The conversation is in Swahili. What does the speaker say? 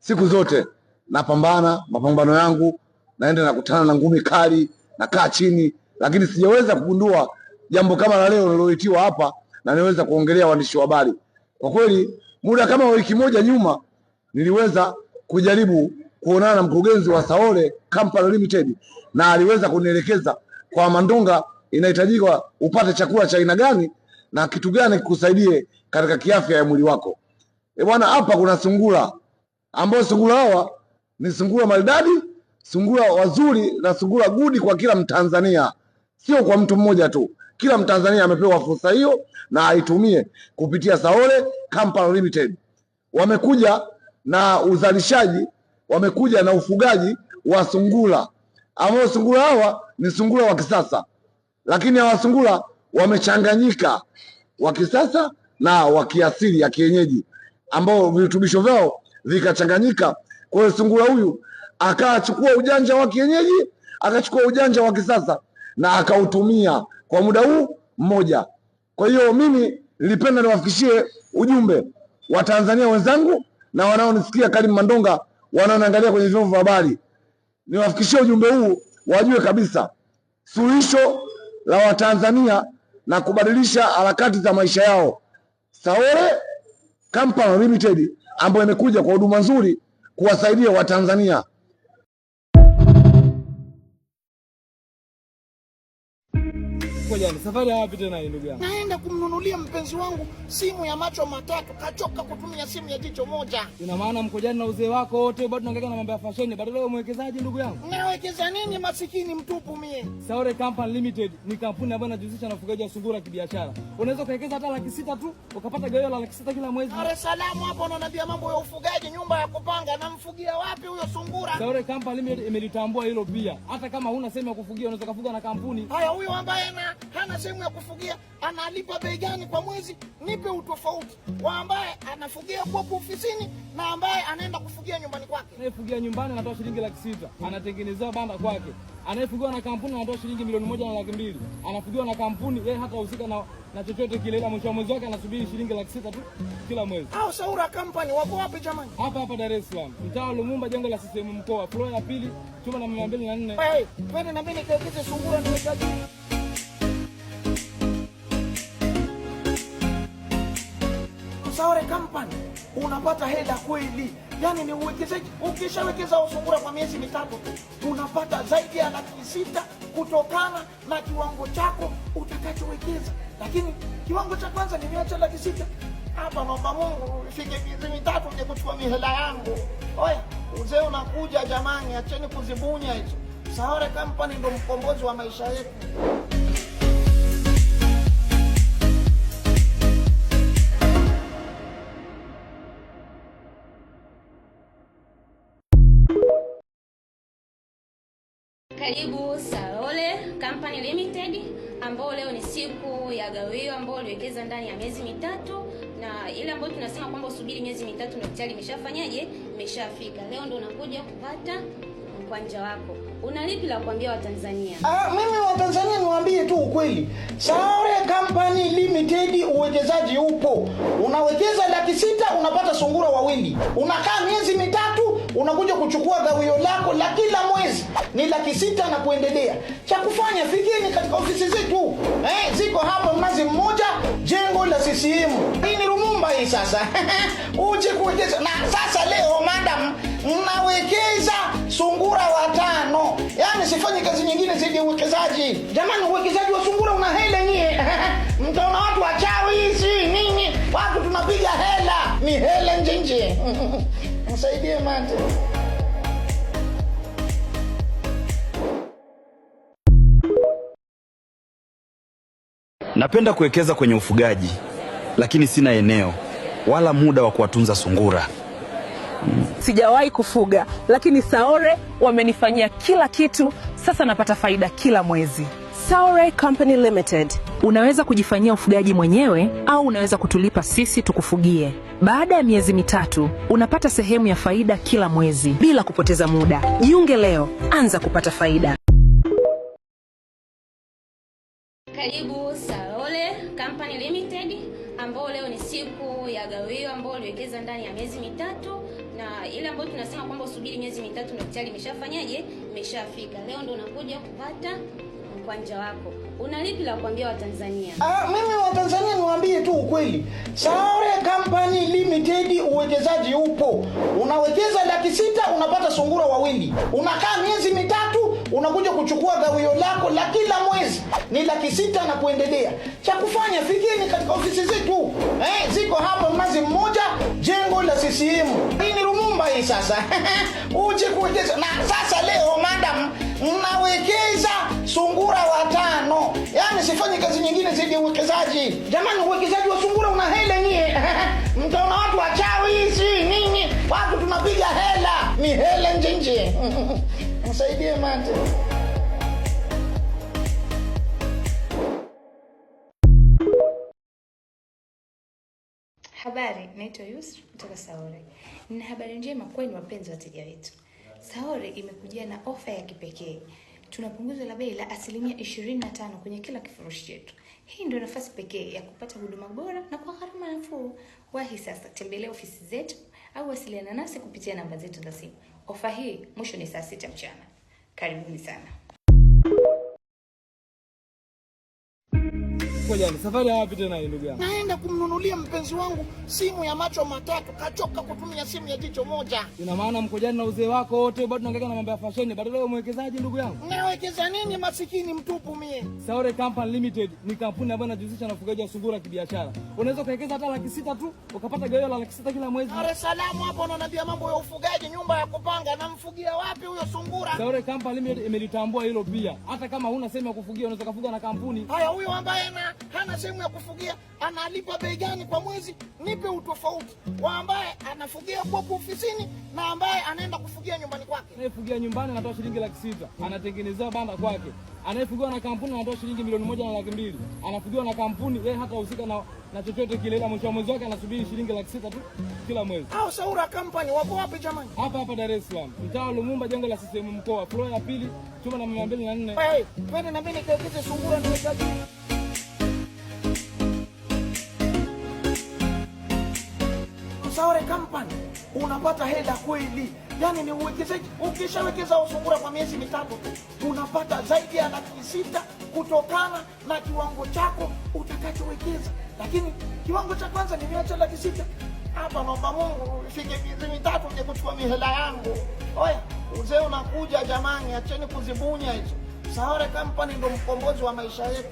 siku zote napambana mapambano yangu, naenda nakutana na ngumi kali, nakaa chini, lakini sijaweza kugundua jambo kama la leo niloitiwa hapa na niweza kuongelea waandishi wa habari. Kwa kweli muda kama wiki moja nyuma niliweza kujaribu kuonana na mkurugenzi wa Saole Company Limited, na aliweza kunielekeza kwa Mandonga, inahitajika upate chakula cha aina gani na kitu gani kikusaidie katika kiafya ya mwili wako. Bwana, hapa kuna sungura ambao sungura hawa ni sungura maridadi, sungura wazuri na sungura gudi kwa kila Mtanzania, sio kwa mtu mmoja tu. Kila Mtanzania amepewa fursa hiyo na aitumie kupitia Saole Company Limited. Wamekuja na uzalishaji, wamekuja na ufugaji wa sungura ambao sungura hawa ni sungura wa kisasa, lakini hawa sungura wamechanganyika wa kisasa na wa kiasili ya kienyeji ambao virutubisho vyao vikachanganyika. Kwa hiyo sungura huyu akachukua ujanja wa kienyeji, akachukua ujanja wa kisasa na akautumia kwa muda huu mmoja. Kwa hiyo mimi nilipenda niwafikishie ujumbe wa Tanzania wenzangu na wanaonisikia Karim Mandonga, wanaoangalia kwenye vyombo vya habari, niwafikishie ujumbe huu, wajue kabisa suluhisho la Watanzania na kubadilisha harakati za maisha yao. Saole Company Limited ambayo imekuja kwa huduma nzuri kuwasaidia Watanzania. Jani, safari wapi tena hii ndugu yangu? Naenda kumnunulia mpenzi wangu simu ya macho matatu, kachoka kutumia simu ya jicho moja. Ina maana mko jani na uzee wako wote bado unahangaika na mambo ya fashion, badala ya mwekezaji ndugu yangu. Nawekeza nini masikini mtupu mie? Saole Company Limited ni kampuni ambayo inajihusisha na ufugaji wa sungura kibiashara. Unaweza kuwekeza hata $600 tu ukapata gawio la $600 kila mwezi. Dar es Salaam hapo unaniambia mambo ya ufugaji, nyumba ya kupanga, namfugia wapi huyo sungura? Saole Company Limited imelitambua hilo pia. Hata kama huna sehemu ya kufugia unaweza kufuga na kampuni. Haya, huyo ambaye hana sehemu ya kufugia analipa bei gani kwa mwezi? Nipe utofauti wa ambaye anafugia kwa ofisini na ambaye anaenda kufugia nyumbani kwake. Anayefugia nyumbani anatoa shilingi $600,000, anatengenezea banda kwake. Anayefugia na kampuni anatoa shilingi $1.2 million. Anafugia na kampuni yeye hata husika na chochote kile, ila mwisho wa mwezi wake anasubiri shilingi $600,000 tu kila mwezi. Au Saole Company wako wapi jamani? Hapa Dar es Salaam, mtaa Lumumba, jengo la CCM mkoa, floor ya 2, chumba namba 204. Hey, twende na mimi nikawekeze sungura nimekaje. Saole Company unapata hela kweli, yani ni uwekezaji. Ukishawekeza sungura kwa miezi 3 tu unapata zaidi ya $600,000 kutokana na kiwango chako utakachowekeza. Lakini kiwango cha kwanza nimeacha $600,000. Hapa naomba Mungu ifike miezi 3 uje kuchukua mihela yangu. Oya, uzee unakuja jamani, acheni kuzibunya hizo. Saole Company ndio mkombozi wa maisha yetu. Karibu Saole Company Limited, ambao leo ni siku ya gawio ambao uliwekeza ndani ya miezi 3, na ile ambayo tunasema kwamba usubiri miezi 3 na tayari imeshafanyaje, imeshafika. Leo ndo unakuja kupata mkwanja wako. Una lipi la kuambia Watanzania? Mimi Watanzania niwaambie tu ukweli. Saole Company Limited uwekezaji upo. Unawekeza $600,000 unapata sungura wawili. Unakaa miezi 3 unakuja kuchukua gawio lako la kila mwezi ni $600,000 na kuendelea. Cha kufanya, fikieni katika ofisi zetu. Ziko hapa Mnazi Mmoja, jengo la CCM. Hii ni Lumumba hii sasa. Uje kuwekeza. Na sasa leo madam nawekeza sungura 5. Yaani sifanyi kazi nyingine zaidi ya uwekezaji. Jamani, uwekezaji wa sungura una hela nyie. Mtaona watu wachawi hizi nini? Watu tunapiga hela. Ni hela nje. Msaidie mate. Napenda kuwekeza kwenye ufugaji, lakini sina eneo wala muda wa kuwatunza sungura. Sijawahi kufuga, lakini Saole wamenifanyia kila kitu. Sasa napata faida kila mwezi. Saole Company Limited. Unaweza kujifanyia ufugaji mwenyewe au unaweza kutulipa sisi tukufugie. Baada ya miezi 3, unapata sehemu ya faida kila mwezi bila kupoteza muda. Jiunge leo, anza kupata faida. Karibu Saole Company Limited, ambao leo ni siku ya gawio ambao uliwekeza ndani ya miezi mitatu, na ile ambayo tunasema kwamba usubiri miezi mitatu ndio tayari imeshafanyaje, imeshafika. Leo ndio unakuja kupata mkwanja wako. Una lipi la kuambia Watanzania? Mimi Watanzania niwaambie tu ukweli. Saore Company Limited uwekezaji upo. Unawekeza Laki6 unapata sungura wawili. Unakaa miezi mitatu unakuja kuchukua gawio lako la kila mwezi ni Laki6 na kuendelea. Cha kufanya fikini katika ofisi zetu. Ziko hapa Mnazi Mmoja, jengo la CCM. Hii ni Lumumba hii sasa. Uje kuwekeza. Na sasa leo madam mnawekeza sungura 5. Yaani sifanyi kazi nyingine zaidi ya uwekezaji. Jamani, uwekezaji wa sungura una hela nyie. Mtaona watu wachawi hizi nini? Watu tunapiga hela. Ni hela nje. Msaidie mate. Habari, naitwa Yusra kutoka Saore. Nina habari njema kwenu wapenzi wateja wetu. Saore imekujia na ofa ya kipekee. Tuna punguzo la bei la 25% kwenye kila kifurushi chetu. Hii ndio nafasi pekee ya kupata huduma bora na kwa gharama nafuu. Wahi sasa, tembelea ofisi zetu au wasiliana nasi kupitia namba zetu za simu. Ofa hii mwisho ni saa 6 mchana. Karibuni sana. Ngoja, safari wapi tena hii ndugu yangu? Naenda kumnunulia mpenzi wangu simu ya macho matatu. Kachoka kutumia simu ya jicho moja. Ina maana Mkojani na uzee wako wote bado unahangaika na mambo ya fashion, badala ya mwekezaji ndugu yangu. Nawekeza nini masikini mtupu mie? Saore Company Limited ni kampuni ambayo inajihusisha na ufugaji wa sungura kibiashara. Unaweza kuwekeza hata Laki6 tu ukapata gawio la Laki6 kila mwezi. Dar es Salaam hapo unaniambia mambo ya ufugaji, nyumba ya kupanga, namfugia wapi huyo sungura? Saore Company Limited imelitambua hilo pia. Hata kama huna sehemu ya kufugia unaweza kufuga na kampuni. Haya, huyo ambaye hana sehemu ya kufugia analipa bei gani kwa mwezi? Nipe utofauti wa ambaye anafugia kwa ofisini na ambaye anaenda kufugia nyumbani kwake. Anayefugia nyumbani anatoa shilingi Laki6, anatengenezea banda kwake. Anayefugia na kampuni anatoa shilingi milioni 1.2. Anafugiwa na kampuni, yeye hata husika na chochote kile, ila mwisho wa mwezi wake anasubiri shilingi Laki6 tu kila mwezi. Hao Saure Company wako wapi jamani? Hapa Dar es Salaam, mtaa Lumumba, jengo la CCM mkoa, floor ya 2, chumba namba 204. Twende na mimi nikawekeze sungura niwekaje? Saure Company unapata hela kweli. Yaani ni uwekezaji. Ukishawekeza sungura kwa miezi mitatu tu unapata zaidi ya Laki6 kutokana na kiwango chako utakachowekeza. Lakini kiwango cha kwanza nimeacha Laki6. Hapa naomba Mungu ifike miezi mitatu nije kuchukua mihela yangu. Oya, uzee unakuja jamani, acheni kuzibunya hizo. Saure Company ndio mkombozi wa maisha yetu.